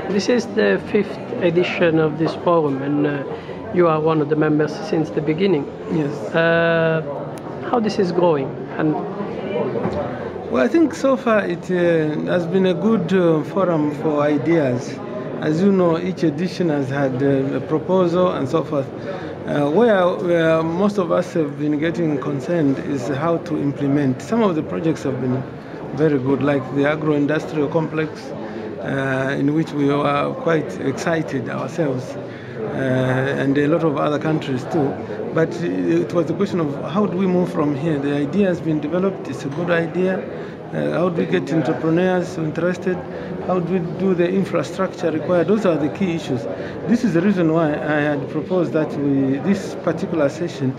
This is the fifth edition of this forum, and you are one of the members since the beginning. Yes. How this is growing? And well, I think so far it has been a good forum for ideas. As you know, each edition has had a proposal and so forth. Where most of us have been getting concerned is how to implement. Some of the projects have been very good, like the agro-industrial complex, in which we were quite excited ourselves, and a lot of other countries too. But it was the question of how do we move from here? The idea has been developed, it's a good idea. How do we get entrepreneurs interested? How do we do the infrastructure required? Those are the key issues. This is the reason why I had proposed that this particular session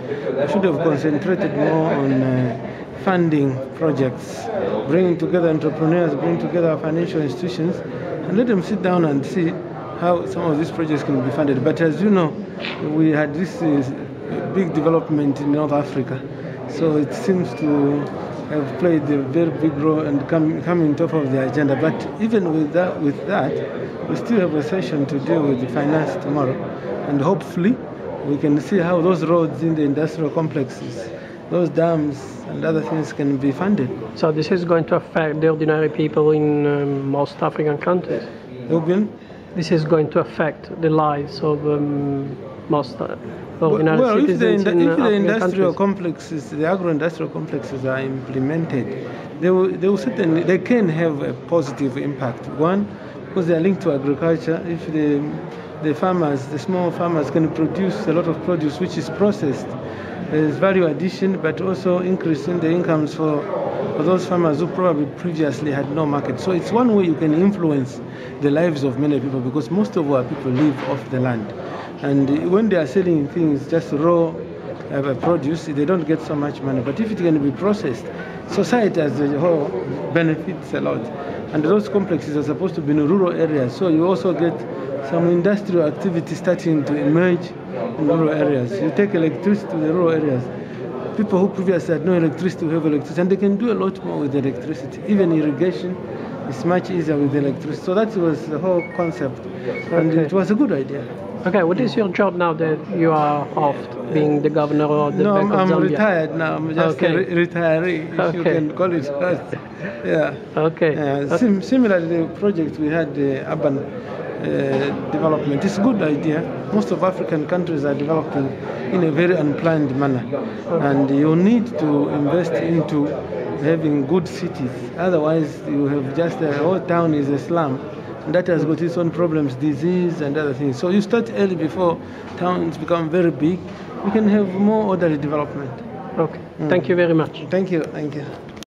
should have concentrated more on funding projects, bringing together entrepreneurs, bringing together financial institutions, and let them sit down and see how some of these projects can be funded. But as you know, we had this big development in North Africa, so it seems to have played a very big role and coming top of the agenda. But even with that, we still have a session to deal with the finance tomorrow, and hopefully we can see how those roads in the industrial complexes, those dams and other things can be funded. So this is going to affect the ordinary people in most African countries? This is going to affect the lives of most ordinary citizens in the industrial countries. complexes, the agro-industrial complexes are implemented, they can have a positive impact. One, because they are linked to agriculture. If the farmers, the small farmers, can produce a lot of produce which is processed, there is value addition, but also increasing the incomes for those farmers who probably previously had no market. So it's one way you can influence the lives of many people, because most of our people live off the land. And when they are selling things, just raw produce, they don't get so much money. But if it can be processed, society as a whole benefits a lot. And those complexes are supposed to be in rural areas, so you also get some industrial activity starting to emerge in rural areas. You take electricity to the rural areas. People who previously had no electricity will have electricity, and they can do a lot more with electricity. Even irrigation is much easier with electricity. So that was the whole concept, and it was a good idea. Okay, what is your job now that you are off being the governor of the Bank of Zambia? I'm retired now. I'm just a retiree, if you can call it that. Yeah. Okay. Similarly, the project we had, the urban development, it's a good idea. Most of African countries are developing in a very unplanned manner, and you need to invest into having good cities. Otherwise, you have just the whole town is a slum. That has got its own problems, disease and other things. So you start early before towns become very big. We can have more orderly development. Okay. Thank you very much. Thank you.